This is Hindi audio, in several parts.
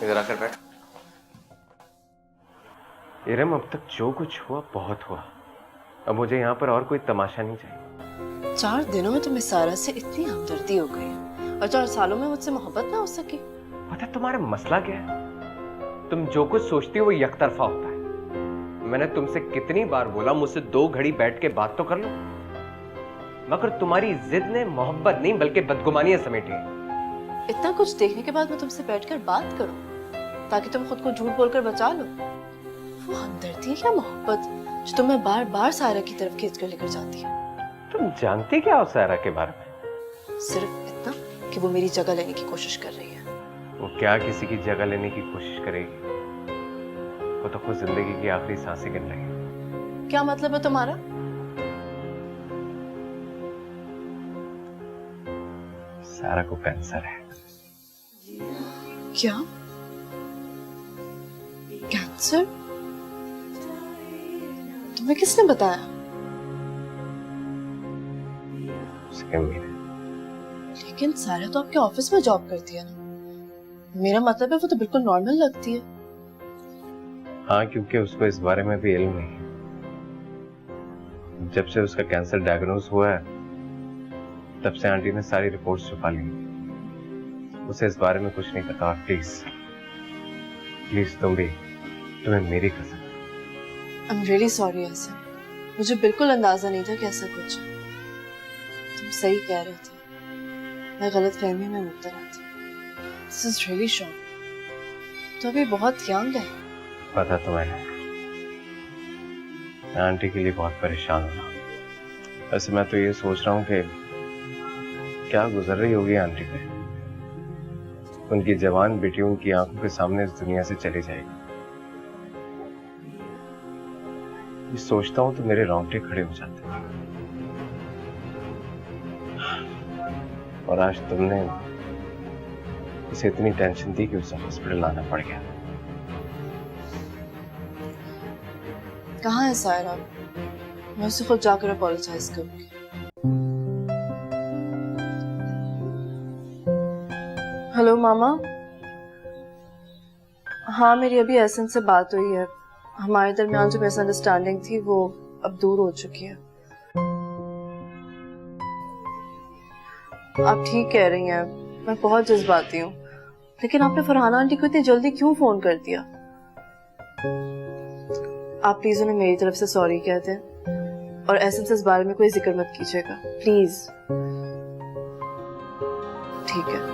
इधर आकर बैठ। इरम, अब तक जो कुछ हुआ बहुत हुआ। अब मुझे यहाँ पर और कोई तमाशा नहीं चाहिए। 4 दिनों में तुम्हें सारा से इतनी हमदर्दी हो गई और 4 सालों में मुझसे मोहब्बत ना हो सकी। पता है तुम्हारा मसला क्या है? तुम जो कुछ सोचती हो वो एकतरफा होता है। मैंने तुमसे कितनी बार बोला मुझसे 2 घड़ी बैठ के बात तो कर लो, मगर तुम्हारी जिद ने मोहब्बत नहीं बल्कि बदगुमानियां समेटी है। इतना कुछ देखने के बाद मैं तुमसे बैठकर बात करूं ताकि तुम खुद को झूठ बोलकर बचा लो। वो हमदर्दी या मोहब्बत जो तुम्हें बार बार सायरा की तरफ खींच कर लेकर जाती है। तुम जानती क्या हो सायरा के बारे में? सिर्फ इतना कि वो मेरी जगह लेने की कोशिश कर रही है। वो क्या किसी की जगह लेने की कोशिश करेगी? वो तो खुद जिंदगी की आखिरी सांसें गिन रही है। क्या मतलब है तुम्हारा? सायरा को कैंसर है। क्या? कैंसर? तुम्हें किसने बताया? उसके उम्मीद है। लेकिन सारा तो आपके ऑफिस में जॉब करती है ना। मेरा मतलब है वो तो बिल्कुल नॉर्मल लगती है। हाँ, क्योंकि उसको इस बारे में भी इल्म नहीं है। जब से उसका कैंसर डायग्नोज हुआ है तब से आंटी ने सारी रिपोर्ट्स छुपा ली। उसे इस बारे में कुछ नहीं पता। प्लीज प्लीज तुम्हें मेरी कसम। आई एम रियली सॉरी ऐसा। मुझे बिल्कुल अंदाजा नहीं था कि ऐसा कुछ। तुम सही कह रहे थे, मैं गलत फहमी में मुब्तला थी। This is really shock. तो अभी बहुत यंग है। पता तो मैंने। मैं आंटी के लिए बहुत परेशान हो रहा हूँ। वैसे मैं तो ये सोच रहा हूँ कि क्या गुजर रही होगी आंटी पे। उनकी जवान बेटी उनकी आंखों के सामने इस दुनिया से चली जाएगी। ये सोचता हूँ तो मेरे रोंगटे खड़े हो जाते हैं। और आज तुमने उसे इतनी टेंशन दी कि उसे हॉस्पिटल लाना पड़ गया। कहाँ है सायरा? मैं उसे खुद जाकर अपोलोजाइज करूंगी। हेलो मामा। हाँ, मेरी अभी एहसन से बात हुई है। हमारे दरमियान जो मिसअंडरस्टैंडिंग थी वो अब दूर हो चुकी है। आप ठीक कह रही हैं, मैं बहुत जज्बाती हूँ। लेकिन आपने फरहाना आंटी को इतनी जल्दी क्यों फोन कर दिया? आप प्लीज उन्हें मेरी तरफ से सॉरी कह दें और एहसन से इस बारे में कोई जिक्र मत कीजिएगा, प्लीज। ठीक है।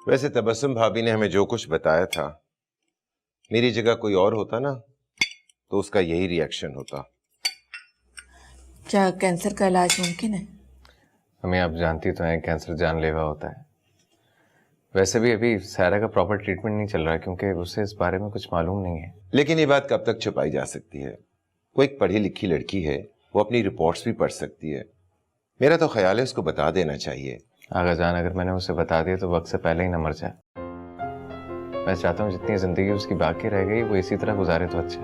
वैसे तबस्सुम भाभी ने हमें जो कुछ बताया था, मेरी जगह कोई और होता ना तो उसका यही रिएक्शन होता। क्या कैंसर का इलाज मुमकिन है? हमें आप जानती तो हैं कैंसर जानलेवा होता है। वैसे भी अभी सायरा का प्रॉपर ट्रीटमेंट नहीं चल रहा है क्योंकि उसे इस बारे में कुछ मालूम नहीं है। लेकिन ये बात कब तक छुपाई जा सकती है? वो एक पढ़ी लिखी लड़की है, वो अपनी रिपोर्ट्स भी पढ़ सकती है। मेरा तो ख्याल है उसको बता देना चाहिए। आगा जान, अगर मैंने उसे बता दिया तो वक्त से पहले ही न मर जाए। मैं चाहता हूँ जितनी जिंदगी उसकी बाकी रह गई वो इसी तरह गुजारे तो अच्छा है।